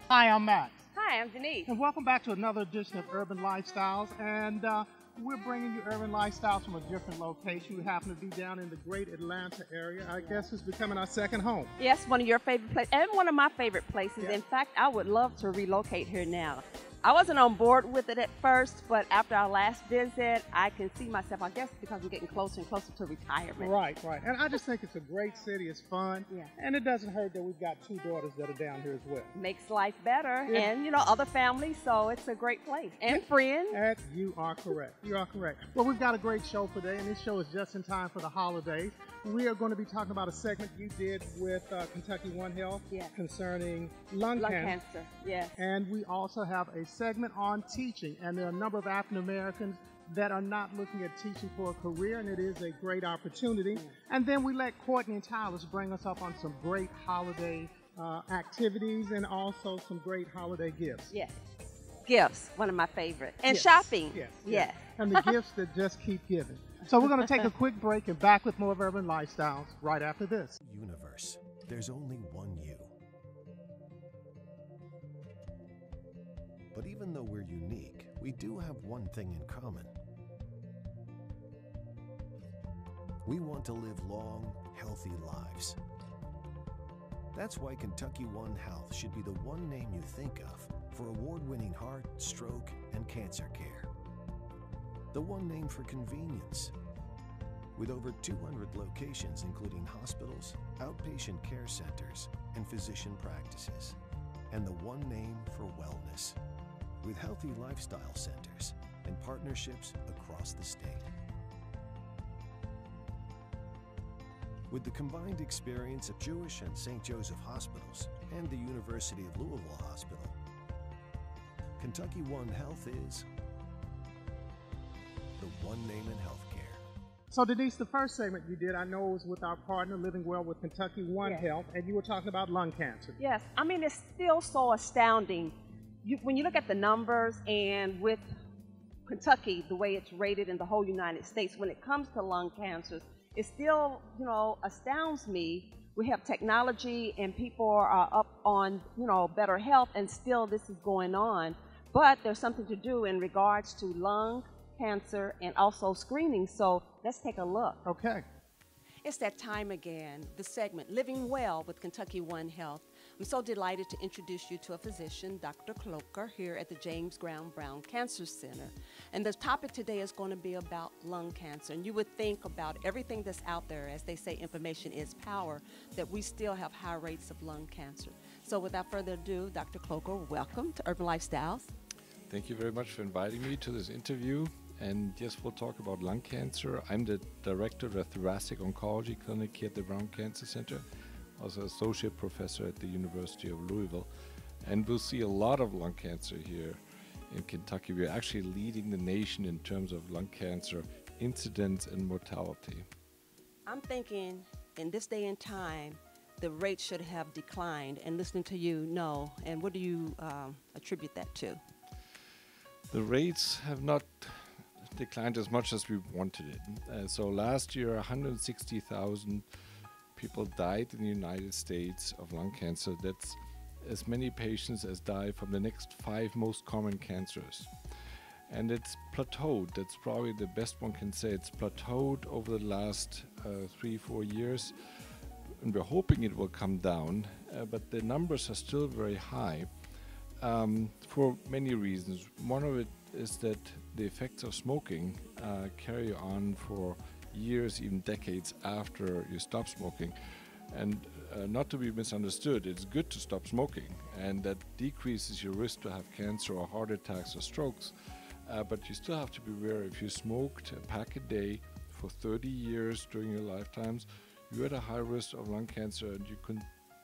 Hi, I'm Max, Hi, I'm Denise. and welcome back to another edition of Urban Lifestyles. And we're bringing you urban lifestyles from a different location. We happen to be down in the great Atlanta area. I guess it's becoming our second home. Yes, one of your favorite places, and one of my favorite places. Yeah. In fact, I would love to relocate here now. I wasn't on board with it at first, but after our last visit, I can see myself, I guess because I'm getting closer and closer to retirement. Right. And I just think it's a great city. It's fun. Yeah. And it doesn't hurt that we've got two daughters that are down here as well. Makes life better, Yeah. and other families, so it's a great place. And friends. And you are correct. You are correct. Well, we've got a great show today, and this show is just in time for the holidays. We are going to be talking about a segment you did with Kentucky One Health concerning lung cancer. Yes. And we also have a segment on teaching, and there are a number of African Americans that are not looking at teaching for a career, and it is a great opportunity. And then we let Courtney and Tyler bring us up on some great holiday activities and also some great holiday gifts. Yes. Gifts, one of my favorite. And Yes, shopping. Yes. And the gifts that just keep giving. So we're going to take a quick break and back with more of Urban Lifestyles right after this. Universe. There's only one you. But even though we're unique, we do have one thing in common. We want to live long, healthy lives. That's why Kentucky One Health should be the one name you think of for award-winning heart, stroke, and cancer care. The one name for convenience. With over 200 locations including hospitals, outpatient care centers, and physician practices. And the one name for wellness. With healthy lifestyle centers and partnerships across the state. With the combined experience of Jewish and St. Joseph hospitals and the University of Louisville Hospital, Kentucky One Health is the one name in healthcare. So Denise, the first segment you did, I know was with our partner Living Well with Kentucky One Health, and you were talking about lung cancer. Yes, I mean, it's still so astounding. When you look at the numbers, and with Kentucky, the way it's rated in the whole United States, when it comes to lung cancers, it still, astounds me. We have technology and people are up on, better health, and still this is going on. But there's something to do in regards to lung cancer and also screening. So let's take a look. Okay. It's that time again, the segment, Living Well with Kentucky One Health. I'm so delighted to introduce you to a physician, Dr. Cloker, here at the James Brown Cancer Center. And the topic today is going to be about lung cancer. And you would think about everything that's out there, as they say, information is power, that we still have high rates of lung cancer. So without further ado, Dr. Cloker, welcome to Urban Lifestyles. Thank you very much for inviting me to this interview. And yes, we'll talk about lung cancer. I'm the director of the Thoracic Oncology Clinic here at the Brown Cancer Center, also associate professor at the University of Louisville. And we'll see a lot of lung cancer here in Kentucky. We're actually leading the nation in terms of lung cancer incidence and mortality. I'm thinking in this day and time, the rate should have declined. And listening to you, no. And what do you attribute that to? The rates have not declined as much as we wanted it. So last year, 160,000 people died in the United States of lung cancer. That's as many patients as die from the next 5 most common cancers. And it's plateaued. That's probably the best one can say. It's plateaued over the last 3-4 years. And we're hoping it will come down, but the numbers are still very high for many reasons. One of it is that the effects of smoking carry on for years, even decades after you stop smoking. And not to be misunderstood, it's good to stop smoking, and that decreases your risk to have cancer or heart attacks or strokes. But you still have to be aware, if you smoked a pack a day for 30 years during your lifetimes, you're at a high risk of lung cancer, and you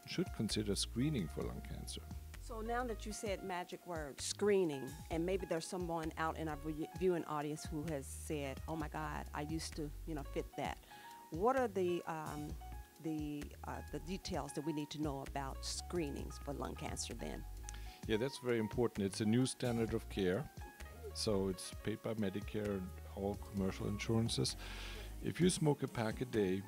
should consider screening for lung cancer. So So now that you said magic word, screening, and maybe there's someone out in our viewing audience who has said, oh my God, I used to, fit that. What are the details that we need to know about screenings for lung cancer then? Yeah, that's very important. It's a new standard of care. So it's paid by Medicare and all commercial insurances. If you smoke a pack a day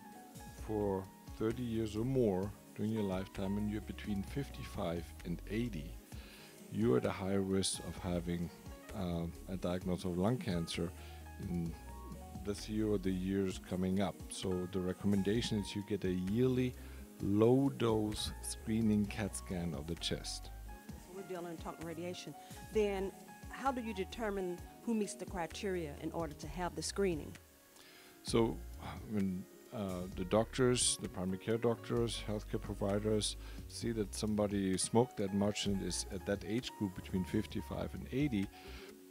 for 30 years or more during your lifetime and you're between 55 and 80, you're at a higher risk of having a diagnosis of lung cancer in this year or the years coming up. So the recommendation is you get a yearly low-dose screening CAT scan of the chest. So we're dealing and talking radiation. Then how do you determine who meets the criteria in order to have the screening? So when the doctors, the primary care doctors, healthcare providers see that somebody smoked that much and is at that age group between 55 and 80,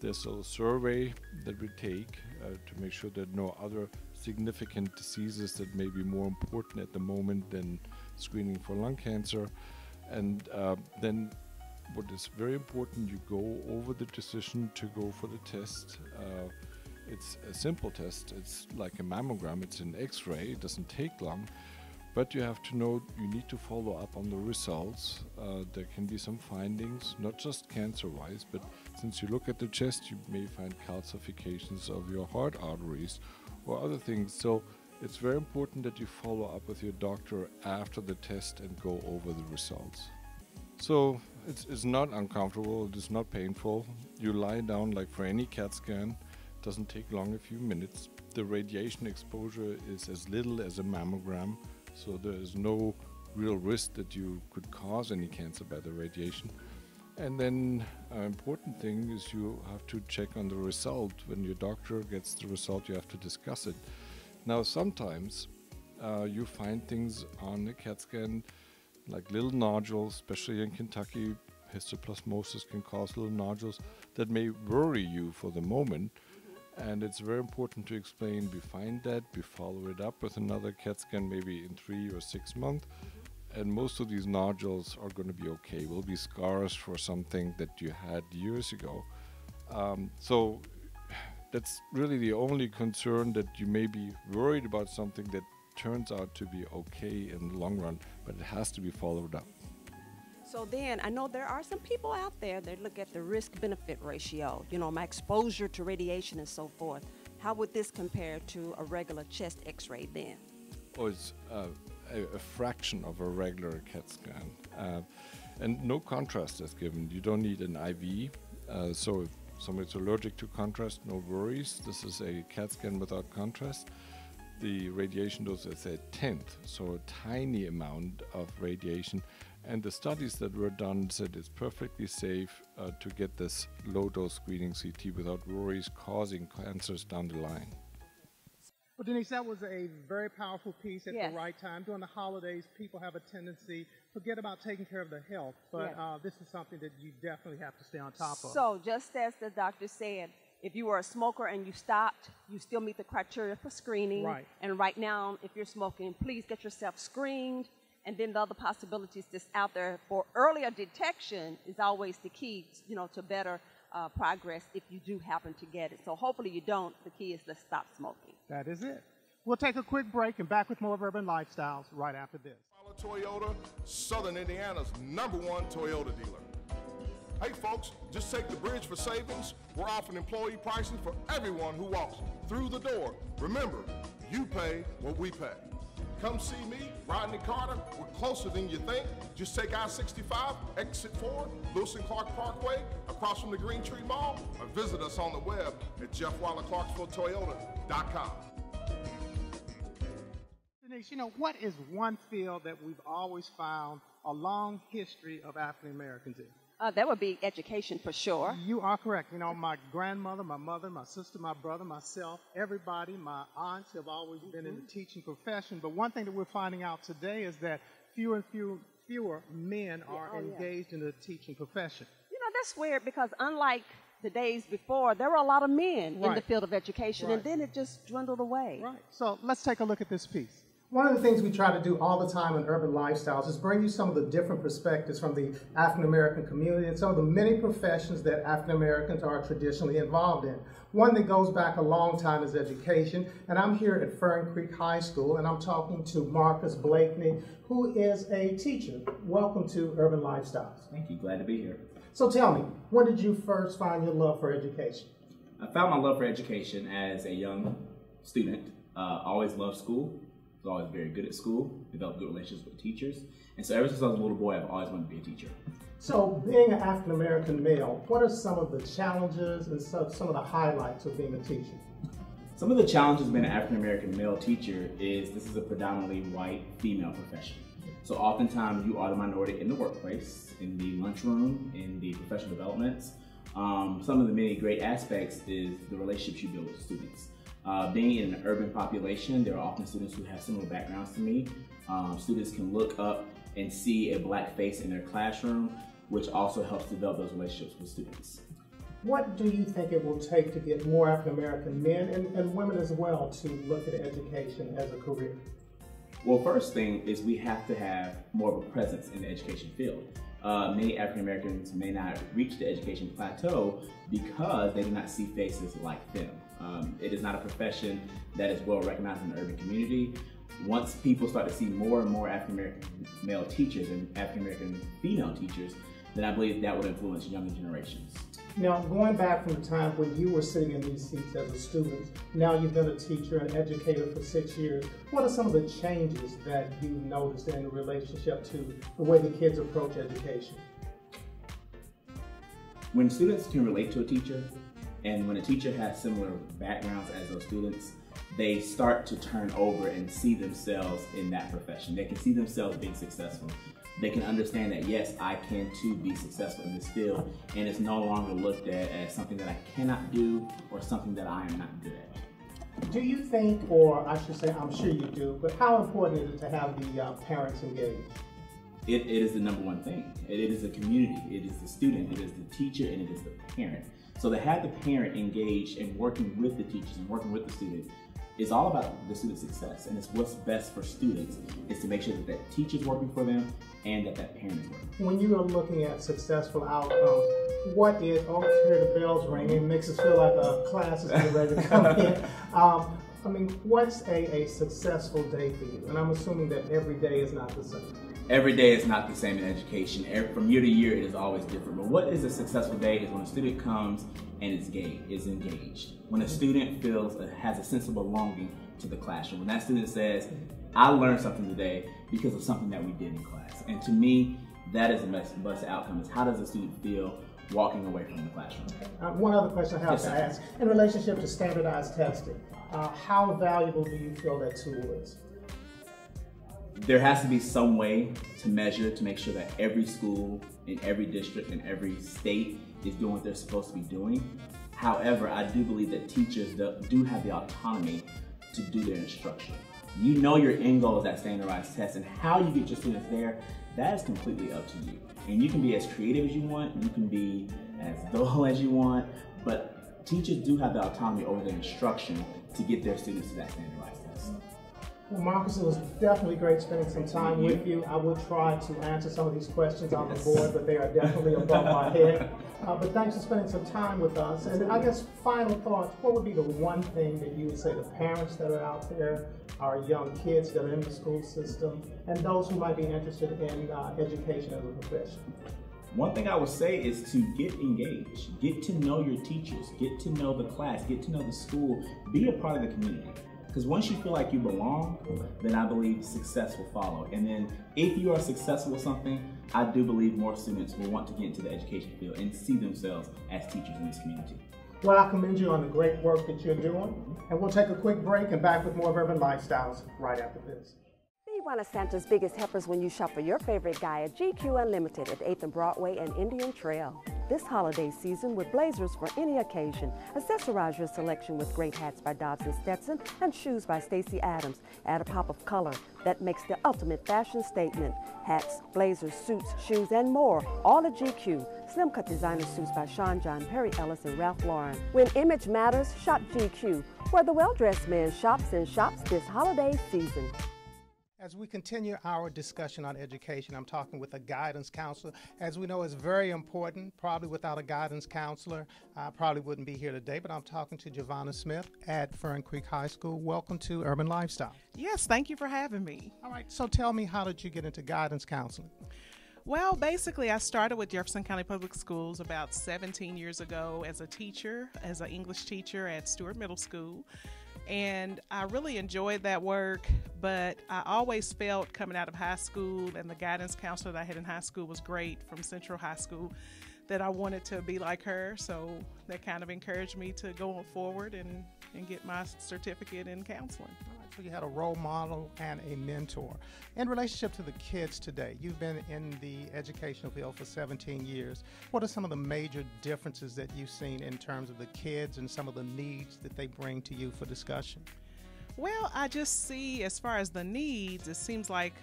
there's a survey that we take to make sure there are no other significant diseases that may be more important at the moment than screening for lung cancer. And then what is very important, you go over the decision to go for the test. It's a simple test. It's like a mammogram. It's an X-ray. It doesn't take long. But you have to know you need to follow up on the results. There can be some findings, not just cancer-wise, but since you look at the chest, you may find calcifications of your heart arteries or other things. So it's very important that you follow up with your doctor after the test and go over the results. So it's not uncomfortable. It is not painful. You lie down like for any CAT scan. It doesn't take long, a few minutes. The radiation exposure is as little as a mammogram. So there is no real risk that you could cause any cancer by the radiation. And then an important thing is you have to check on the result. When your doctor gets the result, you have to discuss it. Now, sometimes you find things on the CAT scan, like little nodules, especially in Kentucky. Histoplasmosis can cause little nodules that may worry you for the moment. And it's very important to explain, we find that, we follow it up with another CAT scan maybe in 3 or 6 months. And most of these nodules are going to be okay, will be scars for something that you had years ago. So that's really the only concern, that you may be worried about something that turns out to be okay in the long run, but it has to be followed up. So then, I know there are some people out there that look at the risk-benefit ratio, my exposure to radiation and so forth. How would this compare to a regular chest X-ray then? Oh, it's a fraction of a regular CAT scan. And no contrast is given. You don't need an IV. So if somebody's allergic to contrast, no worries. This is a CAT scan without contrast. The radiation dose is a 10th, so a tiny amount of radiation. And the studies that were done said it's perfectly safe to get this low-dose screening CT without worries causing cancers down the line. Well, Denise, that was a very powerful piece at Yes. the right time. During the holidays, people have a tendency to forget about taking care of their health, but Yes. this is something that you definitely have to stay on top of. So just as the doctor said, if you were a smoker and you stopped, you still meet the criteria for screening. Right. And right now, if you're smoking, please get yourself screened. And then the other possibilities that's out there for earlier detection is always the key, to better progress if you do happen to get it. So hopefully you don't. The key is let's stop smoking. That is it. We'll take a quick break and back with more of Urban Lifestyles right after this. Follow Toyota, Southern Indiana's #1 Toyota dealer. Hey folks, just take the Bridge for Savings. We're offering employee pricing for everyone who walks through the door. Remember, you pay what we pay. Come see me, Rodney Carter. We're closer than you think. Just take I-65, exit 4, Lewis and Clark Parkway, across from the Green Tree Mall, or visit us on the web at JeffWallerClarksvilleToyota.com. Denise, what is one field that we've always found a long history of African Americans in? That would be education for sure. You are correct. My grandmother, my mother, my sister, my brother, myself, everybody, my aunts have always been in the teaching profession. But one thing that we're finding out today is that fewer and fewer men are engaged in the teaching profession. That's weird because unlike the days before, there were a lot of men in the Right. field of education, Right. and then it just dwindled away. Right. So let's take a look at this piece. One of the things we try to do all the time in Urban Lifestyles is bring you some of the different perspectives from the African American community and some of the many professions that African Americans are traditionally involved in. One that goes back a long time is education, and I'm here at Fern Creek High School, and I'm talking to Marcus Blakeney, who is a teacher. Welcome to Urban Lifestyles. Thank you, glad to be here. So tell me, when did you first find your love for education? I found my love for education as a young student. Always loved school. Was always very good at school, developed good relationships with teachers. And so ever since I was a little boy, I've always wanted to be a teacher. So being an African American male, what are some of the challenges and some of the highlights of being a teacher? Some of the challenges of being an African American male teacher is this is a predominantly white female profession. So oftentimes you are the minority in the workplace, in the lunchroom, in the professional developments. Some of the many great aspects is the relationships you build with students. Being in an urban population, there are often students who have similar backgrounds to me. Students can look up and see a black face in their classroom, which also helps develop those relationships with students. What do you think it will take to get more African American men and women as well to look at education as a career? Well, first thing is we have to have more of a presence in the education field. Many African Americans may not reach the education plateau because they do not see faces like them. It is not a profession that is well recognized in the urban community. Once people start to see more and more African American male teachers and African American female teachers, then I believe that will influence younger generations. Now, going back from the time when you were sitting in these seats as a student, now you've been a teacher and educator for 6 years, what are some of the changes that you noticed in relationship to the way the kids approach education? When students can relate to a teacher, and when a teacher has similar backgrounds as those students, they start to turn over and see themselves in that profession. They can see themselves being successful. They can understand that, yes, I can too be successful in this field, and it's no longer looked at as something that I cannot do or something that I am not good at. Do you think, or I should say, I'm sure you do, but how important is it to have the parents engaged? It is the number one thing. It is the community, it is the student, it is the teacher, and it is the parent. So to have the parent engaged in working with the teachers and working with the students is all about the student's success, and it's what's best for students is to make sure that that teacher's working for them and that that parent is working. When you are looking at successful outcomes, what is, oh, let's hear the bells ringing, it makes us feel like a class is getting ready to come in. I mean, what's a successful day for you? And I'm assuming that every day is not the same. Every day is not the same in education. From year to year, it is always different. But what is a successful day is when a student comes and is engaged. When a student has a sense of belonging to the classroom. When that student says, I learned something today because of something that we did in class. And to me, that is the best outcome, is how does a student feel walking away from the classroom? One other question I have to ask, in relationship to standardized testing, how valuable do you feel that tool is? There has to be some way to measure to make sure that every school in every district in every state is doing what they're supposed to be doing. However, I do believe that teachers do have the autonomy to do their instruction. You know your end goal is that standardized test, and how you get your students there, that is completely up to you. And you can be as creative as you want, you can be as dull as you want, but teachers do have the autonomy over their instruction to get their students to that standardized test. Well, Marcus, it was definitely great spending some time with you. I will try to answer some of these questions on the board, but they are definitely above my head. But thanks for spending some time with us. And I guess final thoughts, what would be the one thing that you would say to parents that are out there, our young kids that are in the school system, and those who might be interested in education as a profession? One thing I would say is to get engaged. Get to know your teachers. Get to know the class. Get to know the school. Be a part of the community. Because once you feel like you belong, then I believe success will follow. And then if you are successful with something, I do believe more students will want to get into the education field and see themselves as teachers in this community. Well, I commend you on the great work that you're doing. And we'll take a quick break and back with more of Urban Lifestyles right after this. Be one of Santa's biggest helpers when you shop for your favorite guy at GQ Unlimited at 8th and Broadway and Indian Trail. This holiday season with blazers for any occasion. Accessorize your selection with great hats by Dodds & Stetson and shoes by Stacy Adams. Add a pop of color that makes the ultimate fashion statement. Hats, blazers, suits, shoes, and more, all at GQ. Slim cut designer suits by Sean John, Perry Ellis, and Ralph Lauren. When image matters, shop GQ, where the well-dressed man shops and shops this holiday season. As we continue our discussion on education, I'm talking with a guidance counselor. As we know, it's very important. Probably without a guidance counselor, I probably wouldn't be here today, but I'm talking to Giovanna Smith at Fern Creek High School. Welcome to Urban Lifestyle. Yes, thank you for having me. All right, so tell me, how did you get into guidance counseling? Well, basically, I started with Jefferson County Public Schools about 17 years ago as a teacher, as an English teacher at Stewart Middle School. And I really enjoyed that work, but I always felt coming out of high school, and the guidance counselor that I had in high school was great from Central High School, that I wanted to be like her. So that kind of encouraged me to go forward and get my certificate in counseling. All right, so you had a role model and a mentor. In relationship to the kids today, you've been in the educational field for 17 years. What are some of the major differences that you've seen in terms of the kids and some of the needs that they bring to you for discussion? Well, I just see, as far as the needs, it seems like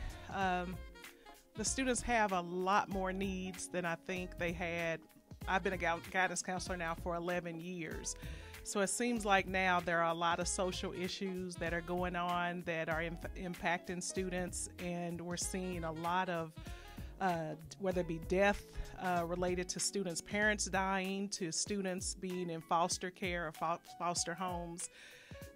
the students have a lot more needs than I think they had. I've been a guidance counselor now for 11 years. So it seems like now there are a lot of social issues that are going on that are impacting students, and we're seeing a lot of, whether it be death related to students' parents dying, to students being in foster care or foster homes.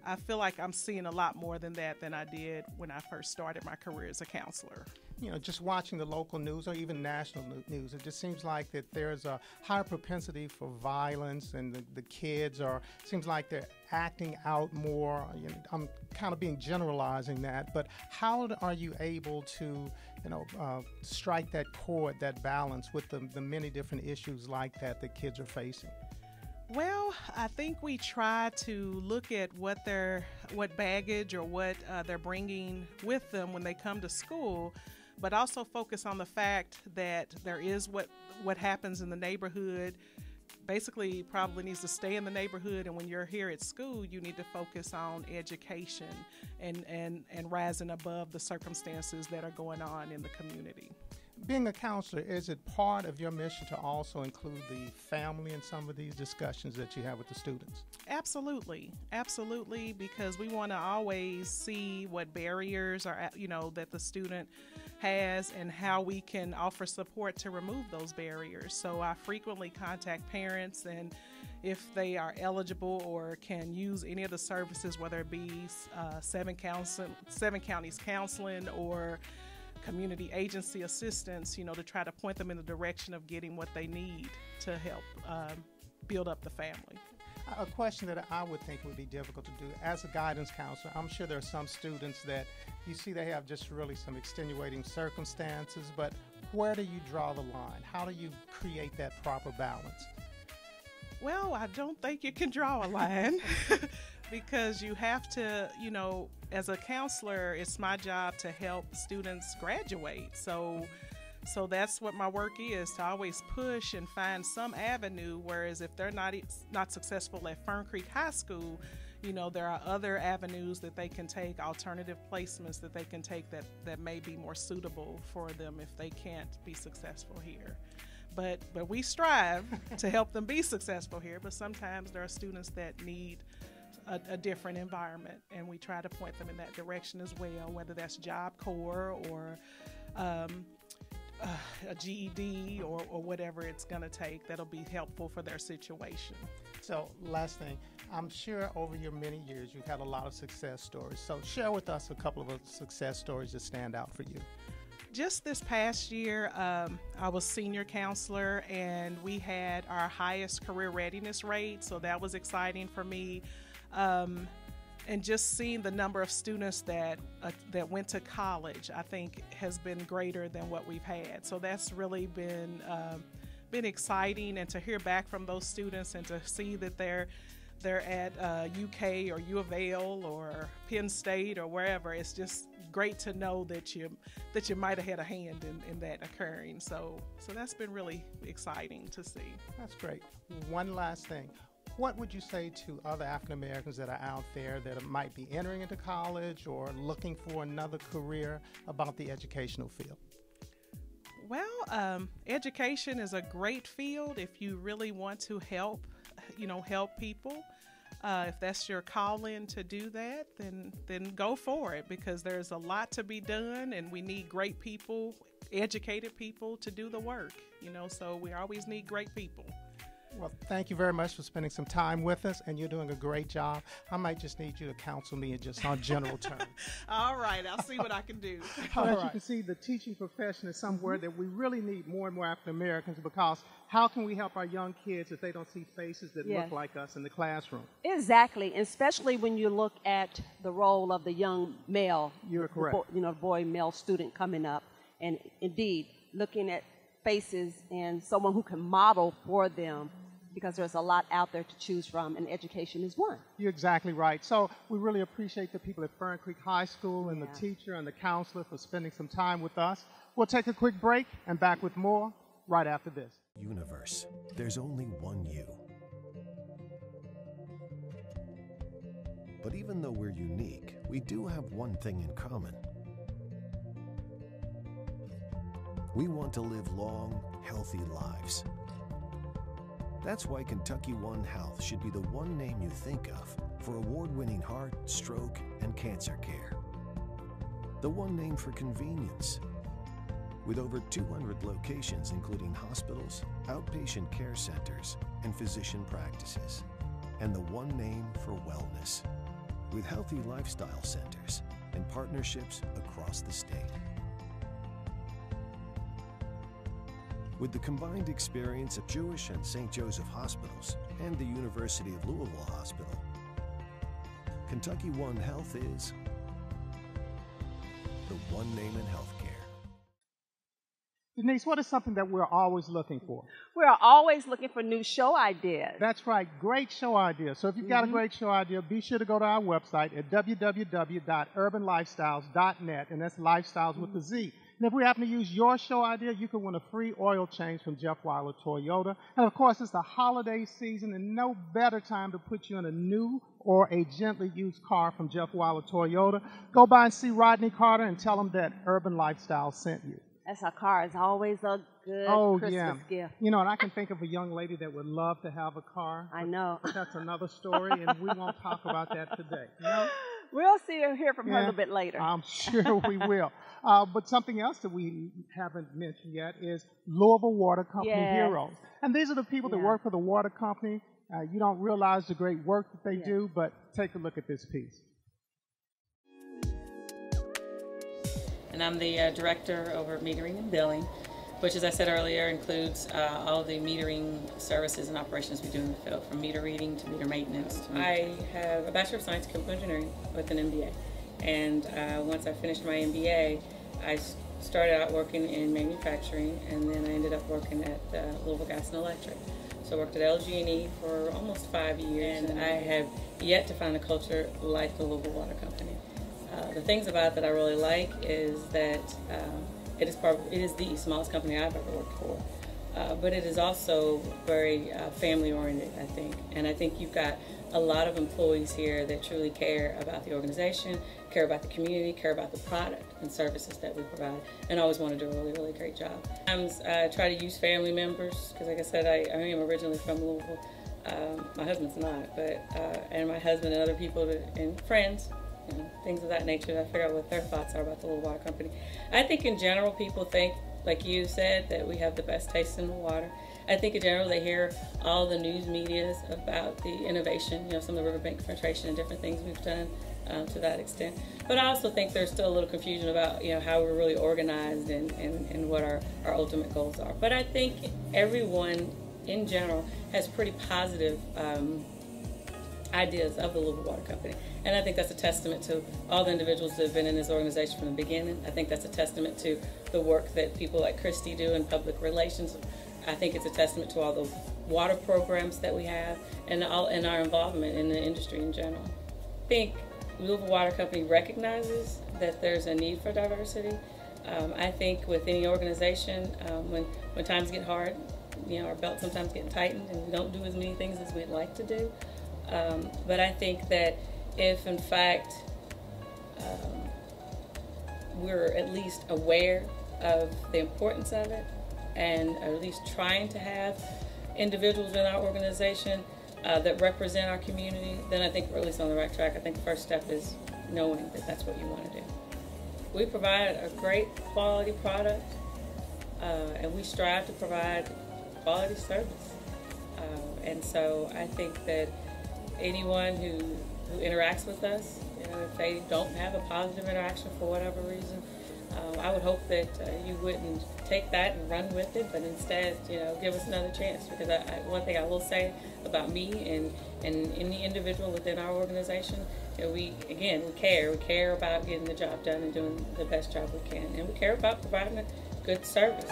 I feel like I'm seeing a lot more than that than I did when I first started my career as a counselor. You know, just watching the local news or even national news, it just seems like that there's a higher propensity for violence, and the kids seems like they're acting out more. You know, I'm kind of being generalizing that, but how are you able to, strike that chord, that balance with the many different issues like that kids are facing? Well, I think we try to look at what baggage or what they're bringing with them when they come to school, but also focus on the fact that there is what happens in the neighborhood. Basically, probably needs to stay in the neighborhood, and when you're here at school, you need to focus on education and rising above the circumstances that are going on in the community. Being a counselor, is it part of your mission to also include the family in some of these discussions that you have with the students? Absolutely, because we want to always see what barriers are, that the student has, and how we can offer support to remove those barriers. So I frequently contact parents, and if they are eligible or can use any of the services, whether it be 7 counties counseling or community agency assistance, to try to point them in the direction of getting what they need to help build up the family. A question that I would think would be difficult to do as a guidance counselor, I'm sure there are some students that you see they have just really some extenuating circumstances, but where do you draw the line? How do you create that proper balance? Well, I don't think you can draw a line because you have to, as a counselor, it's my job to help students graduate. So that's what my work is, to always push and find some avenue, whereas if they're not successful at Fern Creek High School, there are other avenues that they can take, alternative placements that they can take that may be more suitable for them if they can't be successful here. But we strive to help them be successful here, but sometimes there are students that need a different environment, and we try to point them in that direction as well, whether that's Job Corps or a GED or whatever it's going to take that'll be helpful for their situation. So last thing, I'm sure over your many years you've had a lot of success stories. So share with us a couple of success stories that stand out for you. Just this past year, I was senior counselor, and we had our highest career readiness rate, so that was exciting for me. And just seeing the number of students that went to college, I think, has been greater than what we've had. So that's really been exciting, and to hear back from those students and to see that they're at UK or U of L or Penn State or wherever. It's just great to know that you might have had a hand in that occurring. So that's been really exciting to see. That's great. One last thing. What would you say to other African Americans that are out there that might be entering into college or looking for another career about the educational field? Well, education is a great field if you really want to help people. If that's your calling to do that, then go for it, because there's a lot to be done, and we need great people, educated people to do the work. So we always need great people. Well, thank you very much for spending some time with us, and you're doing a great job. I might just need you to counsel me in just on general terms. All right, I'll see what I can do. As you can see, the teaching profession is somewhere that we really need more and more African Americans, because how can we help our young kids if they don't see faces that look like us in the classroom? Exactly, especially when you look at the role of the young male, You're correct. Boy, male student coming up, and indeed looking at faces and someone who can model for them, because there's a lot out there to choose from, and education is one. You're exactly right. So we really appreciate the people at Fern Creek High School and the teacher and the counselor for spending some time with us. We'll take a quick break and back with more right after this. Universe. There's only one you. But even though we're unique, we do have one thing in common. We want to live long, healthy lives. That's why Kentucky One Health should be the one name you think of for award-winning heart, stroke, and cancer care. The one name for convenience. With over 200 locations, including hospitals, outpatient care centers, and physician practices. And the one name for wellness. With healthy lifestyle centers and partnerships across the state. With the combined experience of Jewish and St. Joseph hospitals and the University of Louisville Hospital, Kentucky One Health is the one name in healthcare. Denise, what is something that we're always looking for? We're always looking for new show ideas. That's right, great show ideas. So if you've got a great show idea, be sure to go to our website at www.urbanlifestyles.net, and that's lifestyles with a Z. And if we happen to use your show idea, you can win a free oil change from Jeff Weiler Toyota. And of course, it's the holiday season, and no better time to put you in a new or a gently used car from Jeff Weiler Toyota. Go by and see Rodney Carter and tell him that Urban Lifestyle sent you. That's our car. It's always a good Christmas gift. And I can think of a young lady that would love to have a car. I know. But that's another story, and we won't talk about that today. We'll hear from her a little bit later. I'm sure we will. But something else that we haven't mentioned yet is Louisville Water Company Heroes. And these are the people that work for the water company. You don't realize the great work that they do, but take a look at this piece. And I'm the director over metering and billing, which, as I said earlier, includes all the metering services and operations we do in the field, from meter reading to meter maintenance. I have a Bachelor of Science in Chemical Engineering with an MBA. And once I finished my MBA, I started out working in manufacturing, and then I ended up working at Louisville Gas and Electric. So I worked at LG&E for almost 5 years, and I have yet to find a culture like the Louisville Water Company. The things about it that I really like is that it is the smallest company I've ever worked for, but it is also very family-oriented, I think. And I think you've got a lot of employees here that truly care about the organization, care about the community, care about the product and services that we provide, and always want to do a really, really great job. Sometimes I try to use family members, because like I said, I am originally from Louisville. My husband's not, but and my husband and other people and friends, things of that nature, to figure out what their thoughts are about the Louisville Water Company. I think in general people think, like you said, that we have the best taste in the water. I think in general they hear all the news medias about the innovation, some of the riverbank filtration and different things we've done to that extent. But I also think there's still a little confusion about how we're really organized and what our ultimate goals are. But I think everyone in general has pretty positive ideas of the Louisville Water Company. And I think that's a testament to all the individuals that have been in this organization from the beginning. I think that's a testament to the work that people like Christy do in public relations. I think it's a testament to all the water programs that we have and our involvement in the industry in general. I think Louisville Water Company recognizes that there's a need for diversity. I think with any organization, when times get hard, our belts sometimes get tightened and we don't do as many things as we'd like to do. But I think that if, in fact, we're at least aware of the importance of it and at least trying to have individuals in our organization that represent our community, then I think we're at least on the right track. I think the first step is knowing that that's what you want to do. We provide a great quality product, and we strive to provide quality service. And so I think that anyone who interacts with us, if they don't have a positive interaction for whatever reason, I would hope that you wouldn't take that and run with it, but instead, give us another chance. Because one thing I will say about me and any individual within our organization, we care. We care about getting the job done and doing the best job we can, and we care about providing a good service.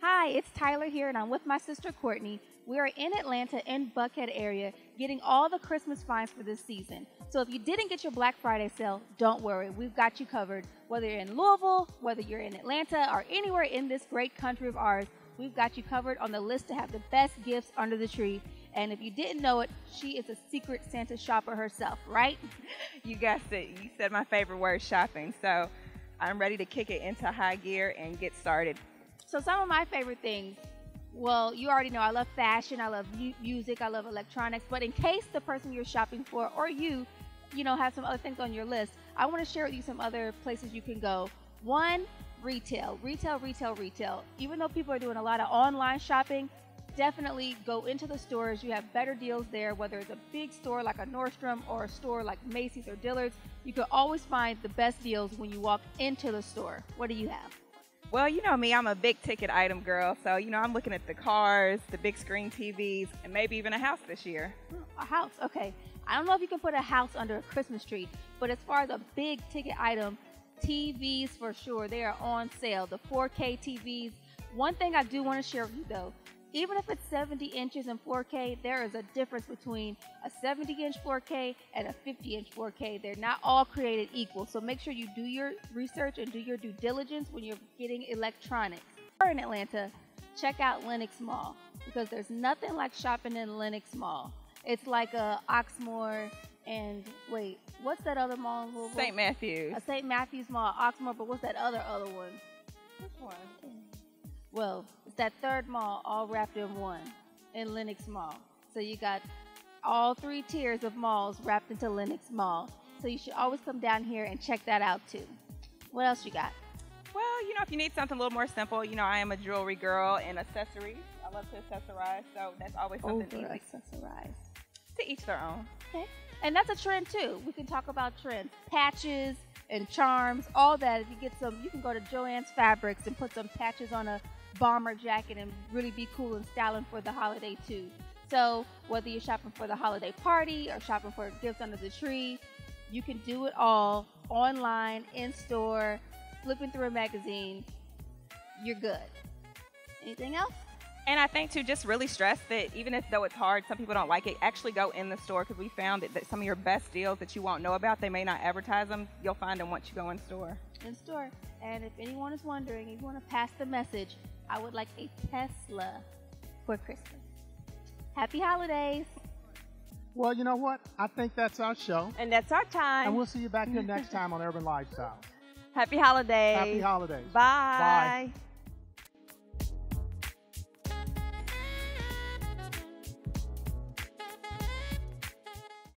Hi, it's Tyler here, and I'm with my sister Courtney. We are in Atlanta in Buckhead area getting all the Christmas finds for this season. So if you didn't get your Black Friday sale, don't worry. We've got you covered. Whether you're in Louisville, whether you're in Atlanta, or anywhere in this great country of ours, we've got you covered on the list to have the best gifts under the tree. And if you didn't know it, she is a secret Santa shopper herself, right? You guessed it. You said my favorite word, shopping. So I'm ready to kick it into high gear and get started. So some of my favorite things, well, you already know I love fashion, I love music, I love electronics, but in case the person you're shopping for or you have some other things on your list, I want to share with you some other places you can go. One, retail. Even though people are doing a lot of online shopping, definitely go into the stores. You have better deals there, whether it's a big store like a Nordstrom or a store like Macy's or Dillard's. You can always find the best deals when you walk into the store. What do you have? Well, you know me, I'm a big ticket item girl, so I'm looking at the cars, the big screen TVs, and maybe even a house this year. A house, okay. I don't know if you can put a house under a Christmas tree, but as far as a big ticket item, TVs for sure, they are on sale. The 4K TVs. One thing I do want to share with you though, even if it's 70 inches in 4K, there is a difference between a 70-inch 4K and a 50-inch 4K. They're not all created equal, so make sure you do your research and do your due diligence when you're getting electronics. In Atlanta, check out Lenox Mall, because there's nothing like shopping in Lenox Mall. It's like a Oxmoor and, wait, what's that other mall in Louisville? St. Matthews. A St. Matthews Mall, Oxmoor, but what's that other one? Which one? Well, it's that third mall all wrapped in one, in Lenox Mall. So you got all three tiers of malls wrapped into Lenox Mall. So you should always come down here and check that out too. What else you got? Well, if you need something a little more simple, I am a jewelry girl and accessories. I love to accessorize, so that's always something easy. Accessorize. To each their own. Okay. And that's a trend too. We can talk about trends. Patches and charms, all that. If you get some, you can go to Joann's Fabrics and put some patches on a bomber jacket and really be cool and styling for the holiday too. So whether you're shopping for the holiday party or shopping for gifts under the tree, you can do it all online, in store, flipping through a magazine. You're good. Anything else? And I think too, just really stress that even though it's hard, some people don't like it, actually go in the store, because we found that some of your best deals that you won't know about, they may not advertise them, you'll find them once you go in store. In store. And if anyone is wondering, if you want to pass the message, I would like a Tesla for Christmas. Happy holidays. Well, you know what? I think that's our show. And that's our time. And we'll see you back here next time on Urban Lifestyle. Happy holidays. Happy holidays. Bye. Bye.